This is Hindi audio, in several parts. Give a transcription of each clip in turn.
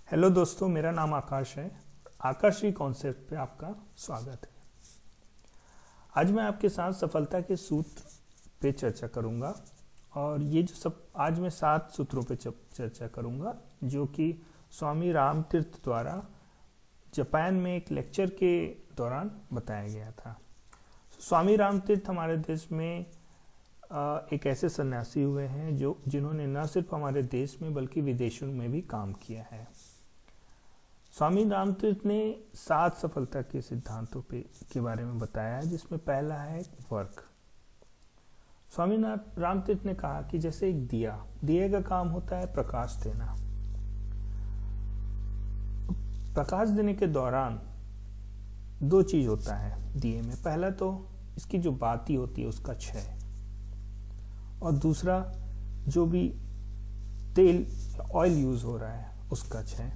हेलो दोस्तों, मेरा नाम आकाश है। आकाशी कॉन्सेप्ट पे आपका स्वागत है। आज मैं आपके साथ सफलता के सूत्र पे चर्चा करूंगा और ये जो सब आज मैं 7 सूत्रों पे चर्चा करूंगा जो कि स्वामी रामतीर्थ द्वारा जापान में एक लेक्चर के दौरान बताया गया था। स्वामी रामतीर्थ हमारे देश में एक ऐसे सन्यासी हुए हैं जिन्होंने न सिर्फ हमारे देश में बल्कि विदेशों में भी काम किया है। स्वामी रामतीर्थ ने 7 सफलता के सिद्धांतों के बारे में बताया है, जिसमें पहला है वर्क। स्वामी रामतीर्थ ने कहा कि जैसे एक दिए का काम होता है प्रकाश देना। प्रकाश देने के दौरान 2 चीज होता है दिए में। पहला तो इसकी जो बाती होती है उसका क्षय, और दूसरा जो भी तेल ऑयल यूज हो रहा है उसका क्षय।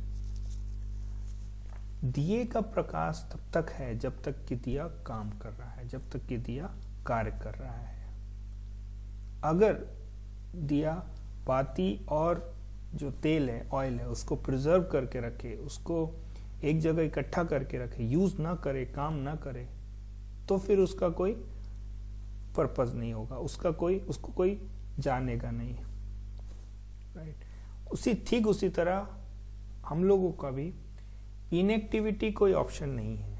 दिए का प्रकाश तब तक है जब तक कि दिया काम कर रहा है, जब तक कि दिया कार्य कर रहा है। अगर दिया बाती और जो तेल है ऑयल है उसको प्रिजर्व करके रखे, उसको एक जगह इकट्ठा करके रखे, यूज ना करे, काम ना करे, तो फिर उसका कोई पर्पस नहीं होगा, उसको कोई जानेगा नहीं। राइट। ठीक उसी तरह हम लोगों का भी इनएक्टिविटी कोई ऑप्शन नहीं है।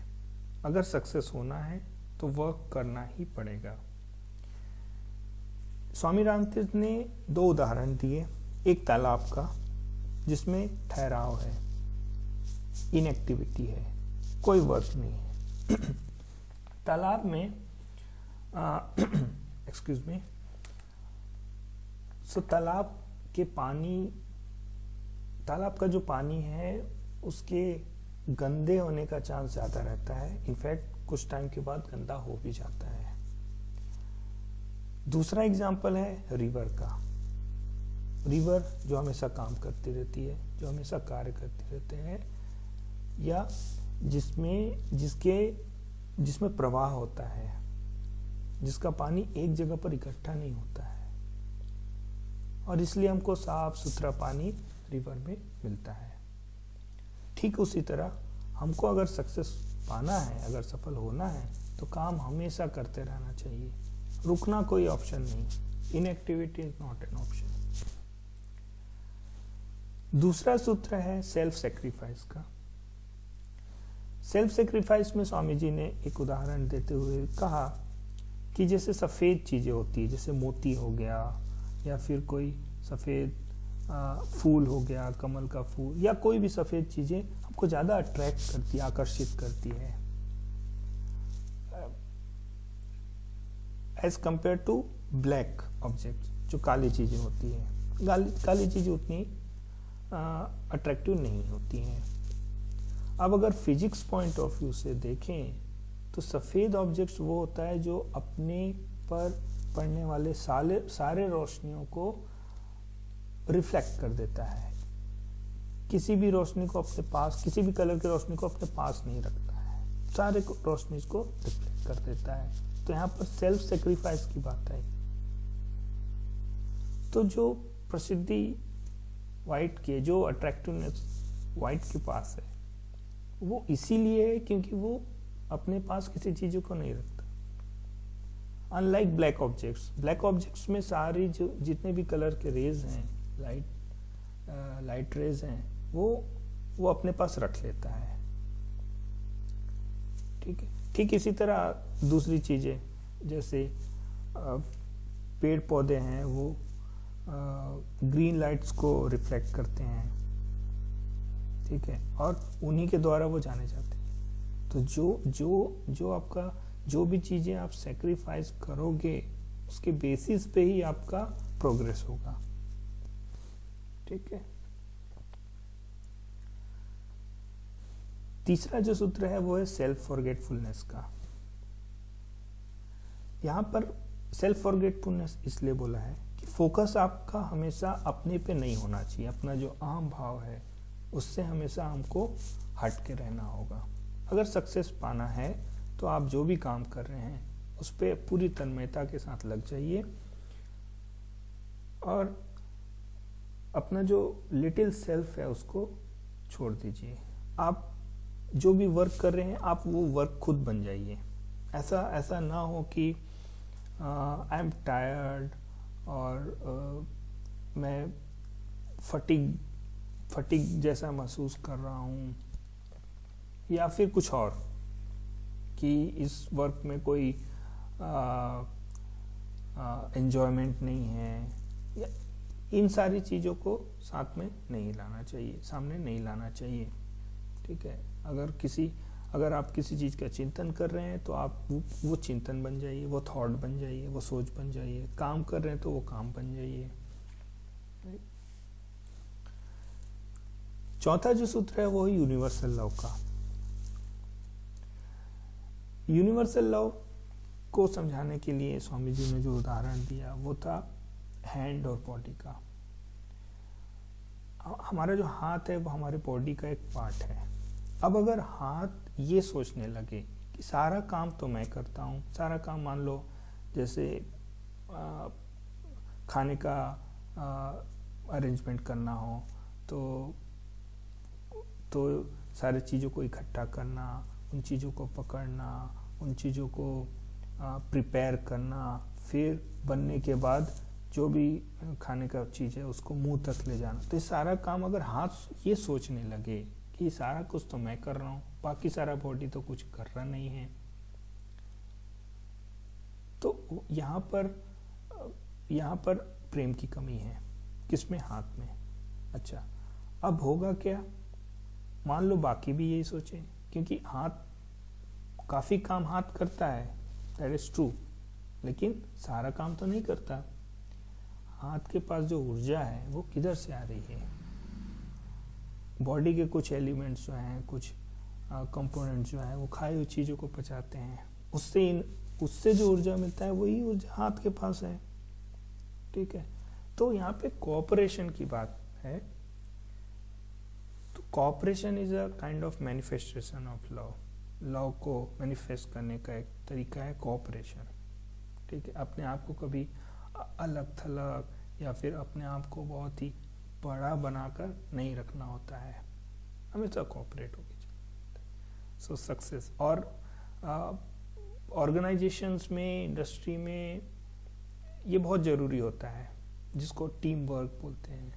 अगर सक्सेस होना है तो वर्क करना ही पड़ेगा। स्वामी रामतीर्थ ने 2 उदाहरण दिए। एक तालाब का जिसमें ठहराव है, इनएक्टिविटी है, कोई वर्क नहीं है। तालाब में एक्सक्यूज मी, तालाब का जो पानी है उसके गंदे होने का चांस ज्यादा रहता है। इनफैक्ट कुछ टाइम के बाद गंदा हो भी जाता है। दूसरा एग्जाम्पल है रिवर का। रिवर जो हमेशा काम करती रहती है, जो हमेशा कार्य करती रहते हैं, या जिसमें प्रवाह होता है, जिसका पानी एक जगह पर इकट्ठा नहीं होता है, और इसलिए हमको साफ सुथरा पानी रिवर में मिलता है। ठीक उसी तरह हमको अगर सक्सेस पाना है, अगर सफल होना है, तो काम हमेशा करते रहना चाहिए। रुकना कोई ऑप्शन नहीं। Inactivity is not an option. दूसरा सूत्र है सेल्फ सेक्रीफाइस का। सेल्फ सेक्रीफाइस में स्वामी जी ने एक उदाहरण देते हुए कहा कि जैसे सफेद चीजें होती है, जैसे मोती हो गया, या फिर कोई सफेद फूल हो गया, कमल का फूल, या कोई भी सफेद चीजें हमको ज्यादा अट्रैक्ट करती है, आकर्षित करती है as compare to black object, जो काली चीजें होती है। काली चीजें उतनी अट्रैक्टिव नहीं होती हैं। अब अगर फिजिक्स पॉइंट ऑफ व्यू से देखें तो सफेद ऑब्जेक्ट्स वो होता है जो अपने पर पड़ने वाले सारे रोशनियों को रिफ्लेक्ट कर देता है। किसी भी रोशनी को अपने पास, किसी भी कलर की रोशनी को अपने पास नहीं रखता है, सारे रोशनी को रिफ्लेक्ट कर देता है। तो यहाँ पर सेल्फ सेक्रीफाइस की बात आई। तो जो प्रसिद्धि व्हाइट की, जो अट्रैक्टिवनेस व्हाइट के पास है, वो इसीलिए है क्योंकि वो अपने पास किसी चीजों को नहीं रखता। अनलाइक ब्लैक ऑब्जेक्ट्स में सारी जो जितने भी कलर के रेज हैं, लाइट रेज हैं, वो अपने पास रख लेता है। ठीक है। ठीक इसी तरह दूसरी चीजें जैसे पेड़ पौधे हैं, वो ग्रीन लाइट्स को रिफ्लेक्ट करते हैं, ठीक है, और उन्हीं के द्वारा वो जाने जाते हैं। तो जो आपका जो भी चीजें आप सेक्रीफाइस करोगे उसके बेसिस पे ही आपका प्रोग्रेस होगा। ठीक है। तीसरा जो सूत्र है वो है सेल्फ फॉरगेटफुलनेस का। यहां पर सेल्फ फॉरगेटफुलनेस इसलिए बोला है कि फोकस आपका हमेशा अपने पे नहीं होना चाहिए। अपना जो अहम भाव है उससे हमेशा हमको हट के रहना होगा। अगर सक्सेस पाना है तो आप जो भी काम कर रहे हैं उस पर पूरी तन्मयता के साथ लग जाइए, और अपना जो लिटिल सेल्फ है उसको छोड़ दीजिए। आप जो भी वर्क कर रहे हैं आप वो वर्क खुद बन जाइए। ऐसा ना हो कि आई एम टायर्ड और मैं फटीग जैसा महसूस कर रहा हूँ, या फिर कुछ और कि इस वर्क में कोई एन्जॉयमेंट नहीं है, या इन सारी चीज़ों को साथ में नहीं लाना चाहिए, सामने नहीं लाना चाहिए। ठीक है, अगर आप किसी चीज़ का चिंतन कर रहे हैं तो आप वो चिंतन बन जाइए, वो थॉट बन जाइए, वो सोच बन जाइए। काम कर रहे हैं तो वो काम बन जाइए। चौथा जो सूत्र है वो है यूनिवर्सल लॉ का। यूनिवर्सल लॉ को समझाने के लिए स्वामी जी ने जो उदाहरण दिया वो था हैंड और बॉडी का। हमारा जो हाथ है वो हमारे बॉडी का एक पार्ट है। अब अगर हाथ ये सोचने लगे कि सारा काम तो मैं करता हूँ, सारा काम, मान लो जैसे खाने का अरेंजमेंट करना हो तो सारी चीज़ों को इकट्ठा करना, उन चीज़ों को पकड़ना, उन चीज़ों को प्रिपेयर करना, फिर बनने के बाद जो भी खाने का चीज़ है उसको मुंह तक ले जाना। तो ये सारा काम अगर हाथ ये सोचने लगे कि सारा कुछ तो मैं कर रहा हूँ, बाकी सारा बॉडी तो कुछ कर रहा नहीं है, तो यहाँ पर प्रेम की कमी है। किसमें? हाथ में। अच्छा, अब होगा क्या? मान लो बाकी भी यही सोचें, क्योंकि काफ़ी काम हाथ करता है, दैट इज ट्रू, लेकिन सारा काम तो नहीं करता। हाथ के पास जो ऊर्जा है वो किधर से आ रही है? बॉडी के कुछ एलिमेंट्स जो हैं, कुछ कंपोनेंट्स जो हैं, वो खाई हुई चीज़ों को पचाते हैं, उससे जो ऊर्जा मिलता है वही ऊर्जा हाथ के पास है। ठीक है, तो यहाँ पे कोऑपरेशन की बात है। तो cooperation is a kind of manifestation of love को मैनिफेस्ट करने का एक तरीका है कोऑपरेशन। ठीक है, अपने आप को कभी अलग थलग या फिर अपने आप को बहुत ही बड़ा बनाकर नहीं रखना होता है, हमेशा कोऑपरेट होगी। सो सक्सेस और ऑर्गेनाइजेशंस में, इंडस्ट्री में ये बहुत ज़रूरी होता है, जिसको टीम वर्क बोलते हैं,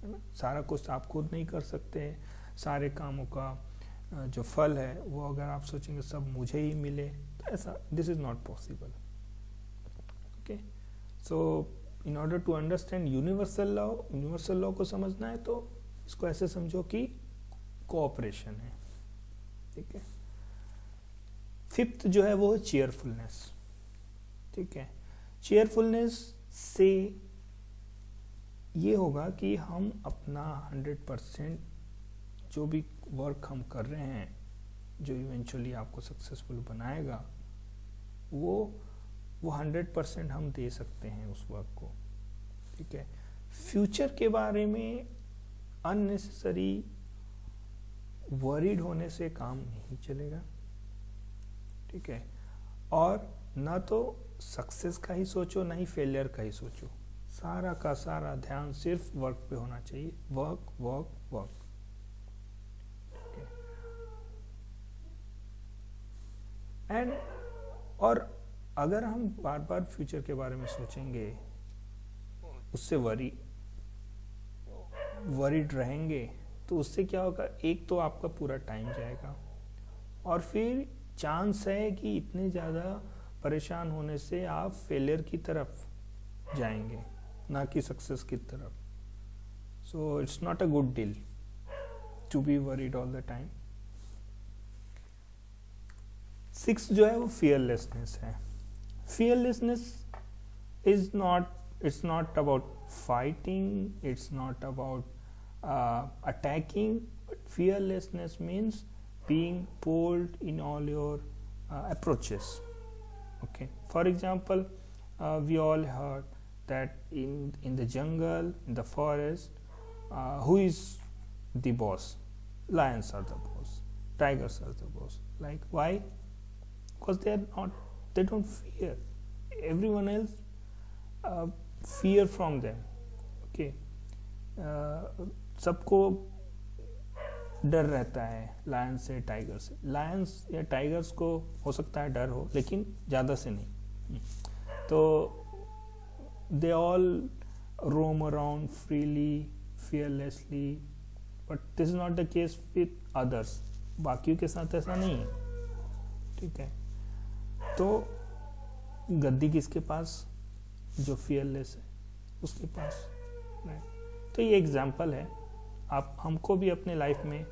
है ना। सारा कुछ आप खुद नहीं कर सकते, सारे कामों का जो फल है वो अगर आप सोचेंगे सब मुझे ही मिले, तो ऐसा this is not possible. Okay, so in order to understand universal law को समझना है तो इसको ऐसे समझो कि कोऑपरेशन है। ठीक है, फिफ्थ जो है वो है चेयरफुलनेस। ठीक है, चेयरफुलनेस से ये होगा कि हम अपना 100% जो भी वर्क हम कर रहे हैं, जो इवेंचुअली आपको सक्सेसफुल बनाएगा, वो 100% हम दे सकते हैं उस वर्क को। ठीक है, फ्यूचर के बारे में अननेसेसरी वरीड होने से काम नहीं चलेगा। ठीक है, और ना तो सक्सेस का ही सोचो, ना ही फेलियर का ही सोचो, सारा का सारा ध्यान सिर्फ वर्क पे होना चाहिए। Work work work. एंड और अगर हम बार बार फ्यूचर के बारे में सोचेंगे, उससे वरीड रहेंगे, तो उससे क्या होगा? एक तो आपका पूरा टाइम जाएगा, और फिर चांस है कि इतने ज़्यादा परेशान होने से आप फेलियर की तरफ जाएंगे, ना कि सक्सेस की तरफ। So it's not a good deal to be worried all the time. 6 जो है वो फियरलेसनेस है। Fearlessness it's not about fighting, it's not about attacking, but fearlessness means being bold in all your approaches. Okay, for example, we all heard that in the jungle, in the forest, who is the boss? Lions are the boss, tigers are the boss. Like, why? Because they don't fear. Everyone else fear from them. Okay, सबको डर रहता है लायन से, टाइगर से। लायंस या टाइगर्स को हो सकता है डर हो, लेकिन ज़्यादा से नहीं। तो they all roam around freely, fearlessly, but this is not the case with others। बाकियों के साथ ऐसा नहीं है, ठीक है। तो गद्दी किसके पास? जो fearless है उसके पास, राइट। तो ये एग्जाम्पल है। आप हमको भी अपने लाइफ में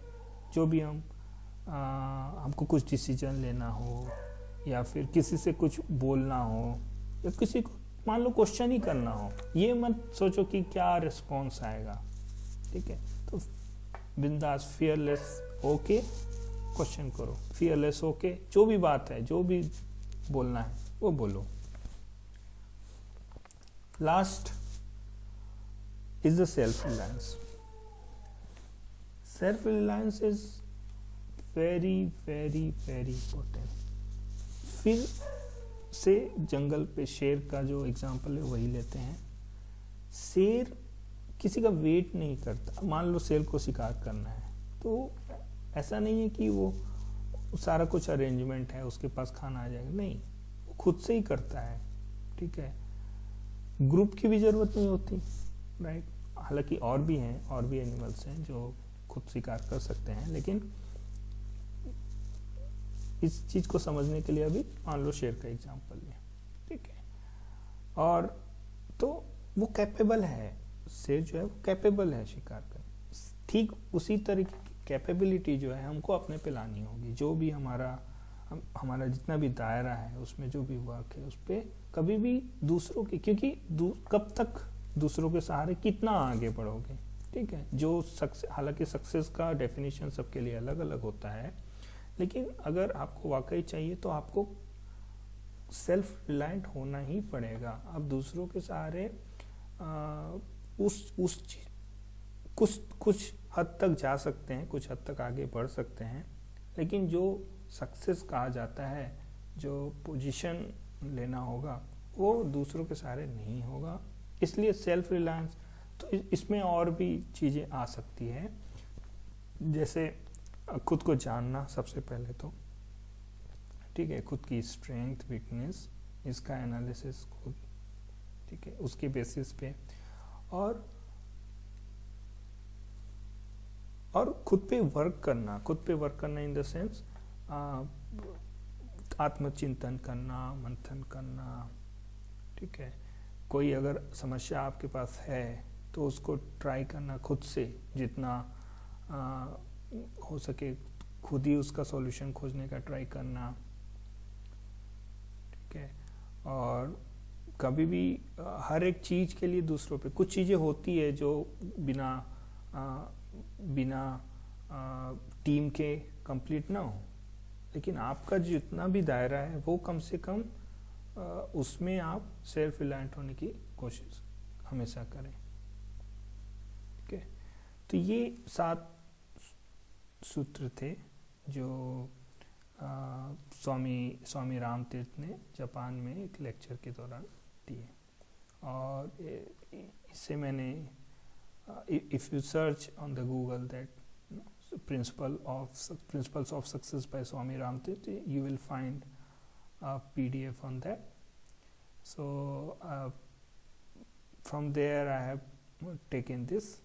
जो भी हमको कुछ डिसीजन लेना हो, या फिर किसी से कुछ बोलना हो, या किसी को मान लो क्वेश्चन ही करना हो, ये मत सोचो कि क्या रिस्पॉन्स आएगा, ठीक है। तो बिंदास, फियरलेस होके क्वेश्चन करो, फियरलेस होके जो भी बात है, जो भी बोलना है वो बोलो। Last is the self reliance. Self reliance is very very very important. फिर से जंगल पे शेर का जो एग्जाम्पल है वही लेते हैं। शेर किसी का वेट नहीं करता। मान लो शेर को शिकार करना है, तो ऐसा नहीं है कि वो सारा कुछ अरेंजमेंट है, उसके पास खाना आ जाएगा, नहीं, वो खुद से ही करता है, ठीक है। ग्रुप की भी जरूरत नहीं होती, राइट। हालांकि और भी हैं, और भी एनिमल्स हैं जो खुद शिकार कर सकते हैं, लेकिन इस चीज को समझने के लिए अभी मान लो शेर का एग्जांपल लें, ठीक है। और तो वो कैपेबल है, शेर जो है वो कैपेबल है शिकार करने। ठीक उसी तरीके की कैपेबिलिटी जो है हमको अपने पे लानी होगी। जो भी हमारा जितना भी दायरा है, उसमें जो भी वर्क है, उस पर कभी भी दूसरों की, क्योंकि कब तक दूसरों के सहारे कितना आगे बढ़ोगे, ठीक है। जो हालांकि सक्सेस का डेफिनेशन सबके लिए अलग अलग होता है, लेकिन अगर आपको वाकई चाहिए तो आपको सेल्फ रिलायंट होना ही पड़ेगा। आप दूसरों के सहारे कुछ हद तक जा सकते हैं, कुछ हद तक आगे बढ़ सकते हैं, लेकिन जो सक्सेस कहा जाता है, जो पोजीशन लेना होगा, वो दूसरों के सहारे नहीं होगा। इसलिए सेल्फ रिलायंस, तो इसमें और भी चीज़ें आ सकती है, जैसे खुद को जानना सबसे पहले तो, ठीक है। खुद की स्ट्रेंथ, वीकनेस, इसका एनालिसिस खुद, ठीक है, उसके बेसिस पे, और खुद पे वर्क करना इन द सेंस आत्मचिंतन करना, मंथन करना, ठीक है। कोई अगर समस्या आपके पास है तो उसको ट्राई करना खुद से, जितना हो सके खुद ही उसका सॉल्यूशन खोजने का ट्राई करना, ठीक है। और कभी भी हर एक चीज के लिए दूसरों पे, कुछ चीजें होती है जो बिना टीम के कंप्लीट ना हो, लेकिन आपका जितना भी दायरा है वो कम से कम उसमें आप सेल्फ रिलायंट होने की कोशिश हमेशा करें, ठीक है। तो ये 7 सूत्र थे जो स्वामी रामतीर्थ ने जापान में एक लेक्चर के दौरान दिए। और इससे मैंने, if you search on the Google that principles of success by Swami Ramtirth, you will find a PDF on that. So from there I have taken this,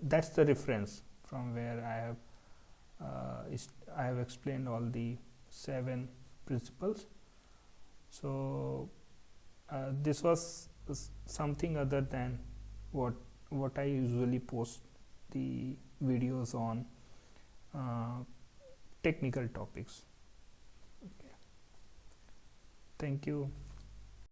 that's the reference from where I have explained all the 7 principles. So this was something other than what I usually post the videos on technical topics. Okay. Thank you.